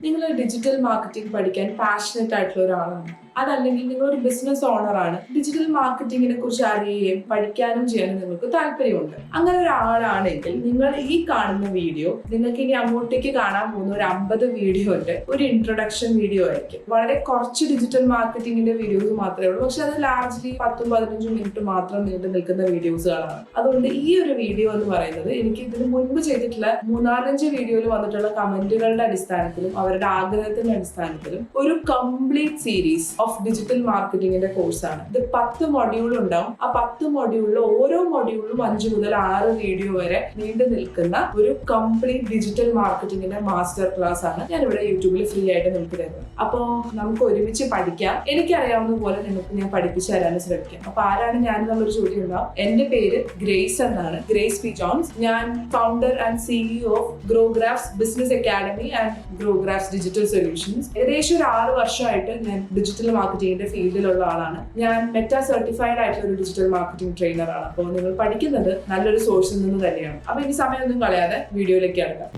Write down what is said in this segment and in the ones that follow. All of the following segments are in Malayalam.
നിങ്ങൾ ഡിജിറ്റൽ മാർക്കറ്റിംഗ് പഠിക്കാൻ പാഷനറ്റ് ആയിട്ടുള്ള ഒരാളാണ്, അതല്ലെങ്കിൽ നിങ്ങളൊരു ബിസിനസ് ഓണറാണ്, ഡിജിറ്റൽ മാർക്കറ്റിംഗിനെ കുറിച്ച് അറിയുകയും പഠിക്കാനും ചെയ്യാനും നിങ്ങൾക്ക് താല്പര്യമുണ്ട്. അങ്ങനെ ഒരാളാണെങ്കിൽ നിങ്ങൾ ഈ കാണുന്ന വീഡിയോ നിങ്ങൾക്ക് ഇനി അങ്ങോട്ടേക്ക് കാണാൻ പോകുന്ന ഒരു 50 വീഡിയോന്റെ ഒരു ഇൻട്രൊഡക്ഷൻ വീഡിയോ ആയിരിക്കും. വളരെ കുറച്ച് ഡിജിറ്റൽ മാർക്കറ്റിംഗിന്റെ വീഡിയോസ് മാത്രമേ ഉള്ളൂ, പക്ഷെ അത് ലാർജ്ലി 10-15 മിനിറ്റ് മാത്രം നീണ്ടു നിൽക്കുന്ന വീഡിയോസുകളാണ്. അതുകൊണ്ട് ഈ ഒരു വീഡിയോ എന്ന് പറയുന്നത് എനിക്ക് ഇതിന് മുൻപ് ചെയ്തിട്ടുള്ള 3-4 വീഡിയോയിൽ വന്നിട്ടുള്ള കമന്റുകളുടെ അടിസ്ഥാനത്തിലും അവരുടെ ആഗ്രഹത്തിന്റെ അടിസ്ഥാനത്തിലും ഒരു കംപ്ലീറ്റ് സീരീസ് ഓഫ് ഡിജിറ്റൽ മാർക്കറ്റിംഗിന്റെ കോഴ്സാണ്. ഇത് 10 മൊഡ്യൂൾ ഉണ്ടാവും. ആ 10 മൊഡ്യൂളിൽ ഓരോ മൊഡ്യൂളിലും 5 മുതൽ 6 വീഡിയോ വരെ നീണ്ടു നിൽക്കുന്ന ഒരു കംപ്ലീറ്റ് ഡിജിറ്റൽ മാർക്കറ്റിംഗിന്റെ മാസ്റ്റർ ക്ലാസ് ആണ് ഞാൻ ഇവിടെ യൂട്യൂബിൽ ഫ്രീ ആയിട്ട് നിങ്ങൾക്ക് തരുന്നത്. അപ്പോൾ നമുക്ക് ഒരുമിച്ച് പഠിക്കാം. എനിക്കറിയാവുന്ന പോലെ നിങ്ങൾക്ക് ഞാൻ പഠിപ്പിച്ചു തരാനും ശ്രമിക്കാം. അപ്പൊ ആരാണ് ഞാൻ എന്നുള്ളൊരു ചോദ്യം ഉണ്ടാവും. എന്റെ പേര് ഗ്രേസ് എന്നാണ്, ഗ്രേസ് പി ജോൺസ്. ഞാൻ founder and CEO of Grographs business academy and Grographs digital solutions. ഏകദേശം ഒരു 6 വർഷമായിട്ട് ഞാൻ ഡിജിറ്റൽ മാർക്കറ്റിംഗിന്റെ ഫീൽഡിലുള്ള ആളാണ്. ഞാൻ മെറ്റ സർട്ടിഫൈഡ് ആയിട്ടുള്ള ഒരു ഡിജിറ്റൽ മാർക്കറ്റിംഗ് ട്രെയിനർ ആണ്. അപ്പോൾ നിങ്ങൾ പഠിക്കുന്നത് നല്ലൊരു സോഴ്സിൽ നിന്ന് തന്നെയാണ്. അപ്പൊ ഇനി സമയമൊന്നും കളയാതെ വീഡിയോയിലേക്ക് കടക്കാം.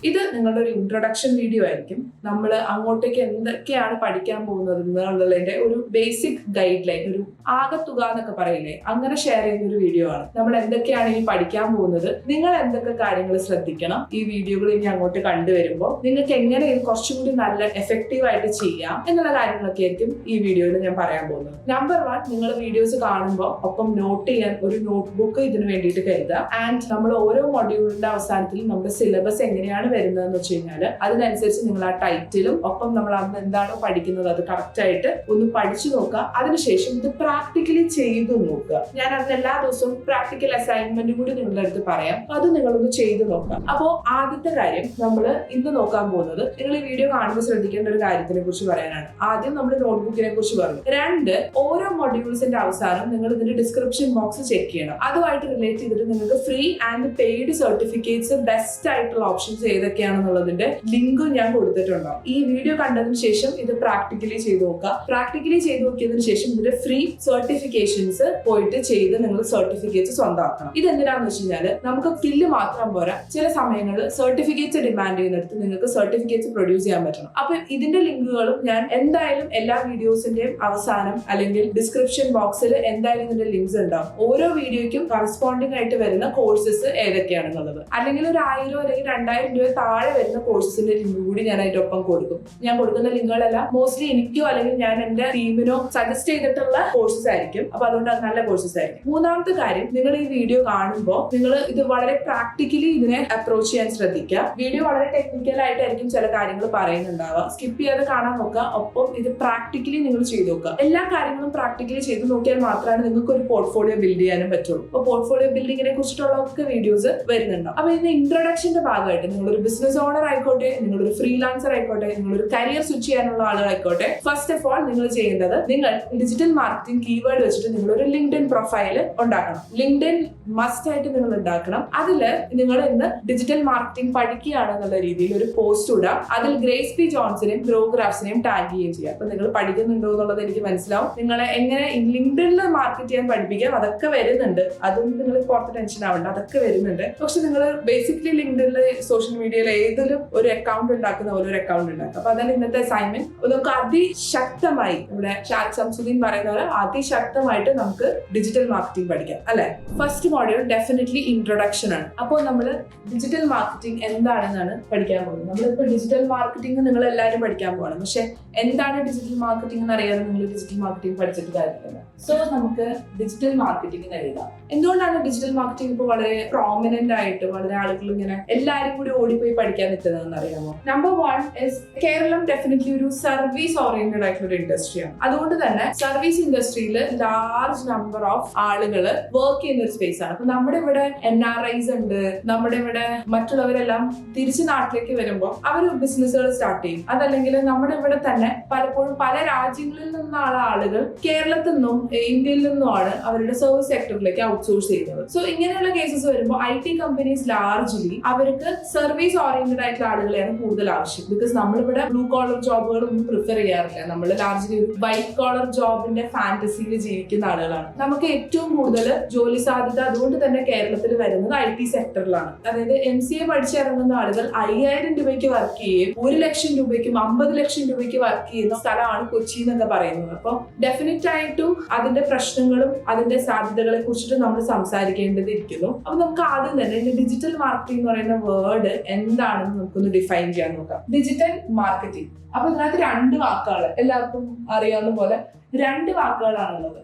ഇത് നിങ്ങളുടെ ഒരു ഇൻട്രൊഡക്ഷൻ വീഡിയോ ആയിരിക്കും. നമ്മൾ അങ്ങോട്ടേക്ക് എന്തൊക്കെയാണ് പഠിക്കാൻ പോകുന്നത് എന്നുള്ളതിന്റെ ഒരു ബേസിക് ഗൈഡ് ലൈൻ, ഒരു ആകത്തുക എന്നൊക്കെ പറയില്ലേ, അങ്ങനെ ഷെയർ ചെയ്യുന്ന ഒരു വീഡിയോ ആണ്. നമ്മൾ എന്തൊക്കെയാണ് ഇനി പഠിക്കാൻ പോകുന്നത്, നിങ്ങൾ എന്തൊക്കെ കാര്യങ്ങൾ ശ്രദ്ധിക്കണം, ഈ വീഡിയോകൾ ഇനി അങ്ങോട്ട് കണ്ടുവരുമ്പോൾ നിങ്ങൾക്ക് എങ്ങനെ ഇത് കുറച്ചുകൂടി നല്ല എഫക്റ്റീവ് ആയിട്ട് ചെയ്യാം എന്നുള്ള കാര്യങ്ങളൊക്കെ ആയിരിക്കും ഈ വീഡിയോയിൽ ഞാൻ പറയാൻ പോകുന്നത്. നമ്പർ 1, നിങ്ങൾ വീഡിയോസ് കാണുമ്പോൾ ഒപ്പം നോട്ട് ചെയ്യാൻ ഒരു നോട്ട്ബുക്ക് ഇതിന് വേണ്ടിയിട്ട് കരുതുക. ആൻഡ് നമ്മൾ ഓരോ മൊഡ്യൂളിന്റെ അവസാനത്തിൽ നമ്മുടെ സിലബസ് എങ്ങനെയാണ് വരുന്നതെന്ന് വെച്ച് കഴിഞ്ഞാൽ അതിനനുസരിച്ച് നിങ്ങൾ ആ ടൈറ്റിലും ഒപ്പം നമ്മൾ അന്ന് എന്താണോ പഠിക്കുന്നത് അത് കറക്റ്റ് ആയിട്ട് ഒന്ന് പഠിച്ചു നോക്കുക. അതിനുശേഷം ഇത് പ്രാക്ടിക്കലി ചെയ്തു നോക്കുക. ഞാൻ അതിന് എല്ലാ ദിവസവും പ്രാക്ടിക്കൽ അസൈൻമെന്റ് കൂടി നിങ്ങളുടെ അടുത്ത് പറയാം, അത് നിങ്ങളൊന്ന് ചെയ്തു നോക്കുക. അപ്പോൾ ആദ്യത്തെ കാര്യം നമ്മൾ ഇന്ന് നോക്കാൻ പോകുന്നത്, നിങ്ങൾ ഈ വീഡിയോ കാണുമ്പോൾ ശ്രദ്ധിക്കേണ്ട ഒരു കാര്യത്തിനെ കുറിച്ച് പറയാനാണ്. ആദ്യം നമ്മൾ നോട്ട്ബുക്കിനെ കുറിച്ച് പറഞ്ഞു. 2, ഓരോ മൊഡ്യൂൾസിന്റെ അവസാനം നിങ്ങൾ ഇതിന്റെ ഡിസ്ക്രിപ്ഷൻ ബോക്സ് ചെക്ക് ചെയ്യണം. അതുമായിട്ട് റിലേറ്റ് ചെയ്തിട്ട് നിങ്ങൾക്ക് free and paid certificates best ആയിട്ടുള്ള ഓപ്ഷൻസ് ഏതൊക്കെയാണെന്നുള്ളതിന്റെ ലിങ്കും ഞാൻ കൊടുത്തിട്ടുണ്ടാവും. ഈ വീഡിയോ കണ്ടതിന് ശേഷം ഇത് പ്രാക്ടിക്കലി ചെയ്ത് നോക്കുക. പ്രാക്ടിക്കലി ചെയ്ത് നോക്കിയതിനു ശേഷം ഇതിന്റെ ഫ്രീ സർട്ടിഫിക്കേഷൻസ് പോയിട്ട് ചെയ്ത് നിങ്ങൾ സർട്ടിഫിക്കറ്റ്സ് സ്വന്തമാക്കണം. ഇതെന്തിനാന്ന് വെച്ച് കഴിഞ്ഞാൽ നമുക്ക് സ്കില്ല് മാത്രം പോരാ, ചില സമയങ്ങളിൽ സർട്ടിഫിക്കറ്റ്സ് ഡിമാൻഡ് ചെയ്യുന്നിടത്ത് നിങ്ങൾക്ക് സർട്ടിഫിക്കറ്റ്സ് പ്രൊഡ്യൂസ് ചെയ്യാൻ പറ്റണം. അപ്പൊ ഇതിന്റെ ലിങ്കുകളും ഞാൻ എന്തായാലും എല്ലാ വീഡിയോസിന്റെയും അവസാനം അല്ലെങ്കിൽ ഡിസ്ക്രിപ്ഷൻ ബോക്സിൽ എന്തായാലും ഇതിന്റെ ലിങ്ക്സ് ഉണ്ടാവും. ഓരോ വീഡിയോയ്ക്കും കറസ്പോണ്ടിങ് ആയിട്ട് വരുന്ന കോഴ്സസ് ഏതൊക്കെയാണെന്നുള്ളത്, അല്ലെങ്കിൽ ഒരു 1000 അല്ലെങ്കിൽ 2000 രൂപ താഴെ വരുന്ന കോഴ്സസിന്റെ ലിങ്ക് കൂടി ഞാൻ അതിന്റെ ഒപ്പം കൊടുക്കും. ഞാൻ കൊടുക്കുന്ന ലിങ്കുകളെല്ലാം മോസ്റ്റ്ലി എനിക്കോ അല്ലെങ്കിൽ ഞാൻ എന്റെ ടീമിനോ സജസ്റ്റ് ചെയ്തിട്ടുള്ള കോഴ്സസ് ആയിരിക്കും. അപ്പൊ അതുകൊണ്ട് അത് നല്ല കോഴ്സസ് ആയിരിക്കും. 3-ാമത്തെ കാര്യം, നിങ്ങൾ ഈ വീഡിയോ കാണുമ്പോൾ നിങ്ങൾ ഇത് വളരെ പ്രാക്ടിക്കലി ഇതിനെ അപ്രോച്ച് ചെയ്യാൻ ശ്രദ്ധിക്കുക. വീഡിയോ വളരെ ടെക്നിക്കൽ ആയിട്ടായിരിക്കും ചില കാര്യങ്ങൾ പറയുന്നുണ്ടാവുക, സ്കിപ്പ് ചെയ്യാതെ കാണാൻ നോക്കുക. ഒപ്പം ഇത് പ്രാക്ടിക്കലി നിങ്ങൾ ചെയ്ത് നോക്കുക. എല്ലാ കാര്യങ്ങളും പ്രാക്ടിക്കലി ചെയ്ത് നോക്കിയാൽ മാത്രമാണ് നിങ്ങൾക്ക് ഒരു പോർട്ട്ഫോളിയോ ബിൽഡ് ചെയ്യാനും പറ്റുള്ളൂ. അപ്പൊ പോർട്ട്ഫോളിയോ ബിൽഡിങ്ങിനെ കുറിച്ചിട്ടുള്ള ഒക്കെ വീഡിയോസ് വരുന്നുണ്ടാവും. അപ്പൊ ഇതിന്റെ ഇൻട്രൊഡക്ഷന്റെ ഭാഗമായിട്ട് നിങ്ങളൊരു ബിസിനസ് ഓണർ ആയിക്കോട്ടെ, നിങ്ങളൊരു ഫ്രീലാൻസർ ആയിക്കോട്ടെ, നിങ്ങളൊരു കരിയർ സ്വിച്ച് ചെയ്യാനുള്ള ആളുകളായിക്കോട്ടെ, ഫസ്റ്റ് ഓഫ് ഓൾ നിങ്ങൾ ചെയ്യേണ്ടത്, നിങ്ങൾ ഡിജിറ്റൽ മാർക്കറ്റിംഗ് കീവേഡ് വെച്ചിട്ട് നിങ്ങളൊരു ലിങ്ക്ഡ്ഇൻ പ്രൊഫൈൽ ഉണ്ടാക്കണം. ലിങ്ക്ഡ്ഇൻ മസ്റ്റ് ആയിട്ട് നിങ്ങൾ ഉണ്ടാക്കണം. അതില് നിങ്ങൾ ഇന്ന് ഡിജിറ്റൽ മാർക്കറ്റിംഗ് പഠിക്കുകയാണെന്നുള്ള രീതിയിൽ ഒരു പോസ്റ്റ് ഇടുക. അതിൽ ഗ്രേസ് പി ജോൺസിനെയും ഗ്രോഗ്രാഫ്സിനെയും ടാഗ് ചെയ്യുകയും ചെയ്യുക. അപ്പൊ നിങ്ങൾ പഠിക്കുന്നുണ്ടോ എന്നുള്ളത് എനിക്ക് മനസ്സിലാവും. നിങ്ങളെ എങ്ങനെ ലിങ്ക്ഡ്ഇനിൽ മാർക്കറ്റ് ചെയ്യാൻ പഠിപ്പിക്കാം, അതൊക്കെ വരുന്നുണ്ട്. അതൊന്നും നിങ്ങൾ പുറത്ത് ടെൻഷൻ ആവണ്ട, അതൊക്കെ വരുന്നുണ്ട്. പക്ഷെ നിങ്ങൾ ബേസിക്കലി ലിങ്ക്ഡ്ഇനിൽ സോഷ്യൽ മീഡിയയിൽ ഏതിലും ഒരു അക്കൗണ്ട് ഉണ്ടാക്കുന്ന പോലെ ഒരു അക്കൗണ്ട് ഉണ്ടാക്കും. അപ്പൊ അതാണ് ഇന്നത്തെ അസൈൻമെന്റ്. നമുക്ക് അതിശക്തമായി, ഇവിടെ ഷാഖ് ശംസുദ്ദീൻ പറയുന്ന പോലെ അതിശക്തമായിട്ട് നമുക്ക് ഡിജിറ്റൽ മാർക്കറ്റിംഗ് പഠിക്കാം, അല്ലെ? ഫസ്റ്റ് മോഡ്യൂൾ ഡെഫിനറ്റ്ലി ഇൻട്രൊഡക്ഷൻ ആണ്. അപ്പോൾ നമ്മൾ ഡിജിറ്റൽ മാർക്കറ്റിംഗ് എന്താണെന്നാണ് പഠിക്കാൻ പോകുന്നത്. നമ്മളിപ്പോൾ ഡിജിറ്റൽ മാർക്കറ്റിംഗ് നിങ്ങൾ എല്ലാവരും പഠിക്കാൻ പോകണം. പക്ഷെ എന്താണ് ഡിജിറ്റൽ മാർക്കറ്റിംഗ് എന്ന് അറിയാതെ നിങ്ങൾ ഡിജിറ്റൽ മാർക്കറ്റിംഗ് പഠിച്ചിട്ട് കാര്യമില്ല. സോ നമുക്ക് ഡിജിറ്റൽ മാർക്കറ്റിംഗ് എഴുതാം. എന്തുകൊണ്ടാണ് ഡിജിറ്റൽ മാർക്കറ്റിംഗ് ഇപ്പോൾ വളരെ പ്രോമിനന്റ് ആയിട്ട് വളരെ ആളുകൾ ഇങ്ങനെ എല്ലാവരും കൂടി ഓടിപ്പോയി പഠിക്കാൻ നിൽക്കുന്നതെന്ന് അറിയാമോ? നമ്പർ 1 ഇസ് കേരളം ഡെഫിനറ്റ്ലി ഒരു സർവീസ് ഓറിയന്റഡ് ആയിട്ടുള്ള ഒരു ഇൻഡസ്ട്രിയാണ്. അതുകൊണ്ട് തന്നെ സർവീസ് ഇൻഡസ്ട്രിയിൽ ലാർജ് നമ്പർ ഓഫ് ആളുകൾ വർക്ക് ചെയ്യുന്ന ഒരു സ്പേസ് ആണ്. അപ്പൊ നമ്മുടെ ഇവിടെ NRIs ഉണ്ട്, നമ്മുടെ ഇവിടെ മറ്റുള്ളവരെല്ലാം തിരിച്ച് നാട്ടിലേക്ക് വരുമ്പോൾ അവർ ബിസിനസ്സുകൾ സ്റ്റാർട്ട് ചെയ്യും. അതല്ലെങ്കിൽ നമ്മുടെ ഇവിടെ തന്നെ പലപ്പോഴും പല രാജ്യങ്ങളിൽ നിന്നുള്ള ആളുകൾ കേരളത്തിൽ നിന്നും ഇന്ത്യയിൽ നിന്നുമാണ് അവരുടെ സർവീസ് സെക്ടറിലേക്ക് ഔട്ട്സോഴ്സ് ചെയ്യുന്നത്. സോ ഇങ്ങനെയുള്ള കേസസ് വരുമ്പോൾ IT കമ്പനീസ് ലാർജ്ലി അവർക്ക് സർവീസ് ഓറിയന്റഡ് ഓറിയന്റഡ് ആയിട്ടുള്ള ആളുകളെയാണ് കൂടുതൽ ആവശ്യം. ബിക്കോസ് നമ്മളിവിടെ ബ്ലൂ കോളർ ജോബുകളൊന്നും പ്രിഫർ ചെയ്യാറില്ല. നമ്മൾ ലാർജ്ലി ഒരു വൈറ്റ് കോളർ ജോബിന്റെ ഫാന്റസിയിൽ ജീവിക്കുന്ന ആളുകളാണ്. നമുക്ക് ഏറ്റവും കൂടുതൽ ജോലി സാധ്യത അതുകൊണ്ട് തന്നെ കേരളത്തിൽ വരുന്നത് IT സെക്ടറിലാണ്. അതായത് MCA പഠിച്ചിറങ്ങുന്ന ആളുകൾ 5000 രൂപയ്ക്ക് വർക്ക് ചെയ്യുകയും 1 ലക്ഷം രൂപയ്ക്കും 50 ലക്ഷം രൂപയ്ക്ക് വർക്ക് ചെയ്യുന്ന സ്ഥലമാണ് കൊച്ചി എന്നൊക്കെ പറയുന്നത്. അപ്പോൾ ഡെഫിനറ്റ് ആയിട്ടും അതിന്റെ പ്രശ്നങ്ങളും അതിന്റെ സാധ്യതകളെ കുറിച്ചിട്ട് നമ്മൾ സംസാരിക്കേണ്ടതിരിക്കുന്നു. അപ്പൊ നമുക്ക് ആദ്യം തന്നെ ഡിജിറ്റൽ മാർക്കറ്റിംഗ് എന്ന് പറയുന്ന വേർഡ് എന്താണെന്ന് നമുക്കൊന്ന് ഡിഫൈൻ ചെയ്യാൻ നോക്കാം. ഡിജിറ്റൽ മാർക്കറ്റിംഗ്, അപ്പൊ ഇതിനകത്ത് 2 വാക്കുകൾ എല്ലാവർക്കും അറിയാവുന്ന പോലെ 2 വാക്കുകളാണുള്ളത്.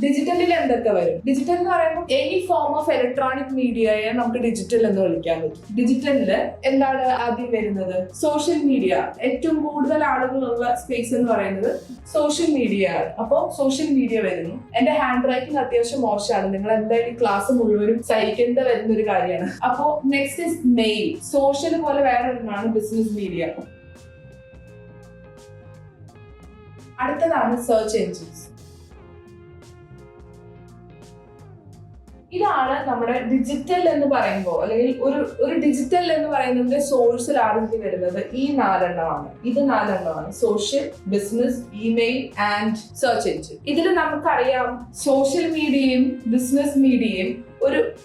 ഡിജിറ്റലിൽ എന്തൊക്കെ വരും? ഡിജിറ്റൽ എന്ന് പറയുമ്പോൾ എനി ഫോം ഓഫ് ഇലക്ട്രോണിക് മീഡിയയെ നമുക്ക് ഡിജിറ്റൽ എന്ന് വിളിക്കാൻ പറ്റും. ഡിജിറ്റലില് എന്താണ് ആദ്യം വരുന്നത്? Social media. ഏറ്റവും കൂടുതൽ ആളുകളുള്ള സ്പേസ് എന്ന് പറയുന്നത് സോഷ്യൽ മീഡിയ ആണ്. അപ്പോൾ സോഷ്യൽ മീഡിയ വരുന്നു. എന്റെ ഹാൻഡ് റൈറ്റിംഗ് അത്യാവശ്യം മോശമാണ്, നിങ്ങൾ എന്തായാലും ക്ലാസ് മുഴുവനും സഹിക്കേണ്ട വരുന്ന ഒരു കാര്യമാണ്. അപ്പോൾ നെക്സ്റ്റ് ഇസ് മെയിൽ. സോഷ്യൽ പോലെ വേറെ ഒന്നാണ് ബിസിനസ് മീഡിയ. അടുത്തതാണ് സെർച്ച് എൻജിൻസ്. ഇതാണ് നമ്മുടെ ഡിജിറ്റൽ എന്ന് പറയുമ്പോൾ, അല്ലെങ്കിൽ ഒരു ഡിജിറ്റൽ എന്ന് പറയുന്നതിന്റെ സോഴ്സിൽ ആദ്യം വരുന്നത് ഈ 4 എണ്ണമാണ്. ഇത് 4 എണ്ണമാണ്: social, business, email and search engine. ഇതിൽ നമുക്കറിയാം സോഷ്യൽ മീഡിയയും ബിസിനസ് മീഡിയയും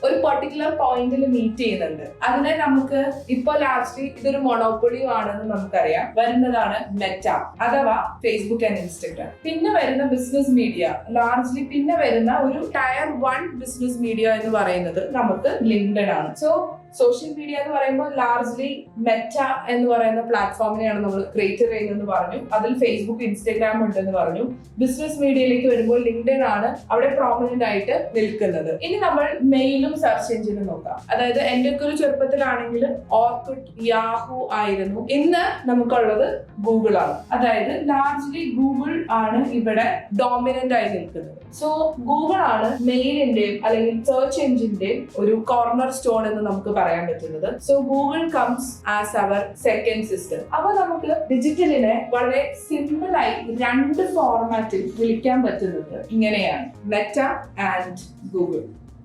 ഒരു പർട്ടിക്കുലർ പോയിന്റിൽ മീറ്റ് ചെയ്യുന്നുണ്ട്. അതിനെ നമുക്ക് ഇപ്പോൾ ലാസ്റ്റ് ഇതൊരു മൊണോപ്പൊളി ആണെന്ന് നമുക്കറിയാം. വരുന്നതാണ് മെറ്റ അഥവാ ഫേസ്ബുക്ക് ആൻഡ് ഇൻസ്റ്റഗ്രാം. പിന്നെ വരുന്ന ബിസിനസ് മീഡിയ ലാർജ്ലി, പിന്നെ വരുന്ന ഒരു ടയർ 1 ബിസിനസ് മീഡിയ എന്ന് പറയുന്നത് നമുക്ക് ലിങ്ക്ഡ്ഇൻ ആണ്. സോ സോഷ്യൽ മീഡിയ എന്ന് പറയുമ്പോൾ ലാർജ്ലി മെറ്റ എന്ന് പറയുന്ന പ്ലാറ്റ്ഫോമിനെയാണ് നമ്മൾ ക്രിയേറ്റ് ചെയ്യുന്നതെന്ന് പറഞ്ഞു. അതിൽ ഫേസ്ബുക്ക്, ഇൻസ്റ്റഗ്രാം ഉണ്ടെന്ന് പറഞ്ഞു. ബിസിനസ് മീഡിയയിലേക്ക് വരുമ്പോൾ ലിങ്ക്ഡ്ഇൻ ആണ് അവിടെ പ്രോമിനന്റ് ആയിട്ട് നിൽക്കുന്നത്. ഇനി നമ്മൾ മെയിലും സെർച്ച് എഞ്ചിനും നോക്കാം. അതായത് എന്റെ ഒക്കെ ഒരു ചെറുപ്പത്തിലാണെങ്കിൽ ഓർക്കുട്ട്, യാഹു ആയിരുന്നു. ഇന്ന് നമുക്കുള്ളത് ഗൂഗിൾ ആണ്. അതായത് ലാർജ്ലി ഗൂഗിൾ ആണ് ഇവിടെ ഡോമിനന്റ് ആയി നിൽക്കുന്നത്. സോ ഗൂഗിൾ ആണ് മെയിലിന്റെയും അല്ലെങ്കിൽ സെർച്ച് എഞ്ചിന്റെയും ഒരു കോർണർ സ്റ്റോൺ എന്ന് നമുക്ക് പറയാൻ പറ്റുന്നത്. So Google comes as our second system. അപ്പൊ നമുക്ക് ഡിജിറ്റലിനെ വളരെ സിമ്പിൾ ആയി 2 ഫോർമാറ്റിൽ വിളിക്കാൻ പറ്റുന്നത് ഇങ്ങനെയാണ്: മെറ്റ ആൻഡ് ഗൂഗിൾ.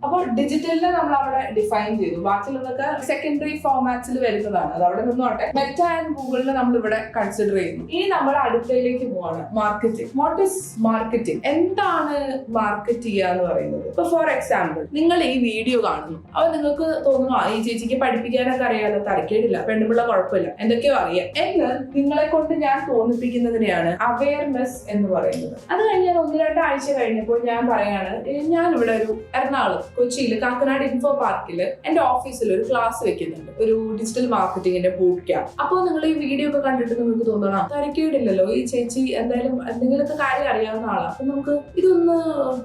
അപ്പോൾ ഡിജിറ്റലിനെ നമ്മൾ അവിടെ ഡിഫൈൻ ചെയ്തു. ബാക്കിയുള്ളതൊക്കെ സെക്കൻഡറി ഫോർമാറ്റ്സിൽ വരുന്നതാണ്, അത് അവിടെ നിന്നോട്ടെ. മെറ്റ ആൻഡ് ഗൂഗിളിനെ നമ്മൾ ഇവിടെ കൺസിഡർ ചെയ്യുന്നു. ഇനി നമ്മൾ അടുത്തയിലേക്ക് പോവാണ്: മാർക്കറ്റിംഗ്. What is marketing? എന്താണ് മാർക്കറ്റ് ചെയ്യുക എന്ന് പറയുന്നത്? ഇപ്പൊ ഫോർ എക്സാമ്പിൾ, നിങ്ങൾ ഈ വീഡിയോ കാണുന്നു. അപ്പൊ നിങ്ങൾക്ക് തോന്നുന്നു ഈ ചേച്ചിക്ക് പഠിപ്പിക്കാനൊക്കെ അറിയാലോ, തരക്കേടില്ല, പെണ്ണുപിള്ള കുഴപ്പമില്ല, എന്തൊക്കെയോ അറിയാം എന്ന് നിങ്ങളെ കൊണ്ട് ഞാൻ തോന്നിപ്പിക്കുന്നതിനെയാണ് അവയർനെസ് എന്ന് പറയുന്നത്. അത് കഴിഞ്ഞ് 1-2 ആഴ്ച കഴിഞ്ഞപ്പോൾ ഞാൻ പറയാണ്, ഞാനിവിടെ ഒരു എറണാകുളം കൊച്ചിയിൽ കാക്കനാട് ഇൻഫോ പാർക്കിൽ എന്റെ ഓഫീസിൽ ഒരു ക്ലാസ് വെക്കുന്നുണ്ട്, ഒരു ഡിജിറ്റൽ മാർക്കറ്റിംഗിന്റെ ബൂട്ട് ക്യാമ്പ്. അപ്പോൾ നിങ്ങൾ ഈ വീഡിയോ ഒക്കെ കണ്ടിട്ട് നിങ്ങൾക്ക് തോന്നണം തരക്കേടില്ലല്ലോ, ഈ ചേച്ചി എന്തായാലും എന്തെങ്കിലുമൊക്കെ കാര്യം അറിയാവുന്ന ആളാണ്, അപ്പൊ നമുക്ക് ഇതൊന്ന്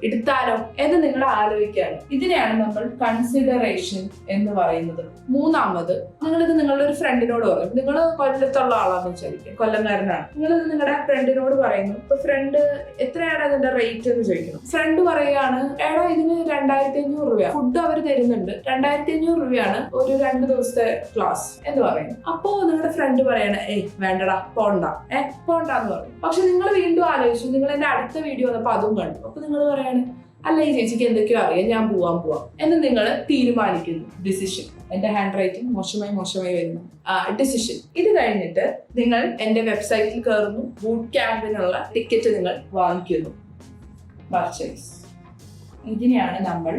എടുത്താലോ എന്ന് നിങ്ങൾ ആലോചിക്കുകയാണ്. ഇതിനെയാണ് നമ്മൾ കൺസിഡറേഷൻ എന്ന് പറയുന്നത്. മൂന്നാമത്, നിങ്ങളിത് നിങ്ങളുടെ ഒരു ഫ്രണ്ടിനോട് പറയും. നിങ്ങൾ കൊല്ലത്തുള്ള ആളാന്ന് വിചാരിക്കും, കൊല്ലംകാരനാണ്. നിങ്ങളിത് നിങ്ങളുടെ ഫ്രണ്ടിനോട് പറയുന്നു. ഇപ്പൊ ഫ്രണ്ട് എത്രയാണ് അതിന്റെ റേറ്റ് എന്ന് ചോദിക്കണം. ഫ്രണ്ട് പറയുകയാണ്, എടാ ഇതിന് 2500 രൂപ ഫുഡ് അവർ തരുന്നുണ്ട്, 2500 രൂപയാണ് ഒരു 2 ദിവസത്തെ ക്ലാസ് എന്ന് പറയുന്നു. അപ്പോ നിങ്ങളുടെ ഫ്രണ്ട് പറയണ, വേണ്ടടാ പോണ്ടാന്ന് പറഞ്ഞു. പക്ഷെ നിങ്ങൾ വീണ്ടും ആലോചിച്ചു, നിങ്ങൾ എന്റെ അടുത്ത വീഡിയോ വന്നപ്പോ അതും കണ്ടു. അപ്പൊ നിങ്ങൾ പറയാണ്, അല്ല ഈ ചേച്ചിക്ക് എന്തൊക്കെയോ അറിയാം, ഞാൻ പോവാം എന്ന് നിങ്ങൾ തീരുമാനിക്കുന്നു. ഡിസിഷൻ. എന്റെ ഹാൻഡ് റൈറ്റിംഗ് മോശമായി വരുന്നു. ഡിസിഷൻ. ഇത് കഴിഞ്ഞിട്ട് നിങ്ങൾ എന്റെ വെബ്സൈറ്റിൽ കയറുന്നു, ബൂട്ട് ക്യാമ്പിനുള്ള ടിക്കറ്റ് നിങ്ങൾ വാങ്ങിക്കുന്നു. പർച്ചേസ്. ഇതിനെയാണ് നമ്മൾ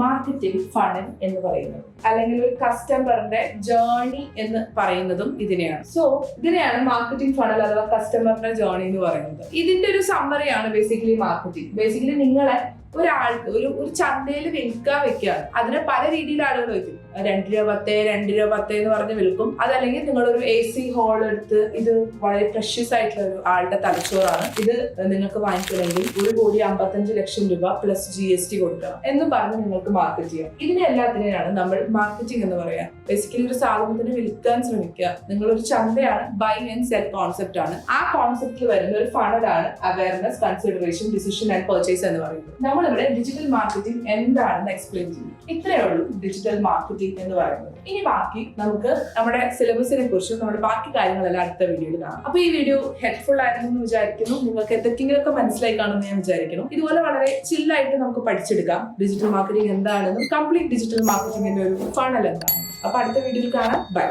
മാർക്കറ്റിംഗ് ഫണൽ എന്ന് പറയുന്നത്, അല്ലെങ്കിൽ ഒരു കസ്റ്റമറിന്റെ ജേർണി എന്ന് പറയുന്നതും ഇതിനെയാണ്. സോ ഇതിനെയാണ് മാർക്കറ്റിംഗ് ഫണൽ അഥവാ കസ്റ്റമറിന്റെ ജേർണി എന്ന് പറയുന്നത്. ഇതിന്റെ ഒരു സമ്മറിയാണ് ബേസിക്കലി മാർക്കറ്റിംഗ്. ബേസിക്കലി നിങ്ങളെ ഒരാൾക്ക് ഒരു ചന്തയിൽ വിൽക്കാൻ വെക്കുകയാണ്. അതിനെ പല രീതിയിൽ ആളുകൾ വെക്കും. 2 രൂപ 10 എന്ന് പറഞ്ഞ് വിൽക്കും. അതല്ലെങ്കിൽ നിങ്ങളൊരു AC ഹോൾ എടുത്ത്, ഇത് വളരെ പ്രഷ്യസ് ആയിട്ടുള്ള ഒരു ആളുടെ തലച്ചോറാണ്, ഇത് നിങ്ങൾക്ക് വാങ്ങിക്കണമെങ്കിൽ 1,55 ലക്ഷം രൂപ പ്ലസ് GST കൊടുക്കണം എന്ന് പറഞ്ഞ് നിങ്ങൾക്ക് മാർക്കറ്റ് ചെയ്യാം. ഇതിനെ എല്ലാത്തിനെയാണ് നമ്മൾ മാർക്കറ്റിംഗ് എന്ന് പറയാം. ബേസിക്കലി ഒരു സാധനത്തിന് വിൽക്കാൻ ശ്രമിക്കുക. നിങ്ങളൊരു ചന്തയാണ്, ബൈ ആൻഡ് സെൽ കോൺസെപ്റ്റ് ആണ്. ആ കോൺസെപ്റ്റിൽ വരുന്ന ഒരു ഫണലാണ് awareness, consideration, decision and purchase എന്ന് പറയുന്നത്. നമ്മളിവിടെ ഡിജിറ്റൽ മാർക്കറ്റിംഗ് എന്താണെന്ന് എക്സ്പ്ലെയിൻ ചെയ്യും. ഇത്രയേ ഉള്ളൂ ഡിജിറ്റൽ മാർക്കറ്റിംഗ് എന്ന് പറയുന്നത്. ഇനി ബാക്കി നമുക്ക് നമ്മുടെ സിലബസിനെ കുറിച്ചും നമ്മുടെ ബാക്കി കാര്യങ്ങളെല്ലാം അടുത്ത വീഡിയോയിൽ കാണാം. അപ്പൊ ഈ വീഡിയോ ഹെൽപ്ഫുൾ ആയിരുന്നു എന്ന് വിചാരിക്കുന്നു. നിങ്ങൾക്ക് എന്തൊക്കെയൊക്കെ മനസ്സിലായി കാണുമെന്ന് ഞാൻ വിചാരിക്കുന്നു. ഇതുപോലെ വളരെ ചില്ലായിട്ട് നമുക്ക് പഠിച്ചെടുക്കാം ഡിജിറ്റൽ മാർക്കറ്റിംഗ് എന്താണെന്നും കംപ്ലീറ്റ് ഡിജിറ്റൽ മാർക്കറ്റിംഗിന്റെ ഒരു ഫണൽ എന്താണ്. അപ്പൊ അടുത്ത വീഡിയോയിൽ കാണാം. ബൈ.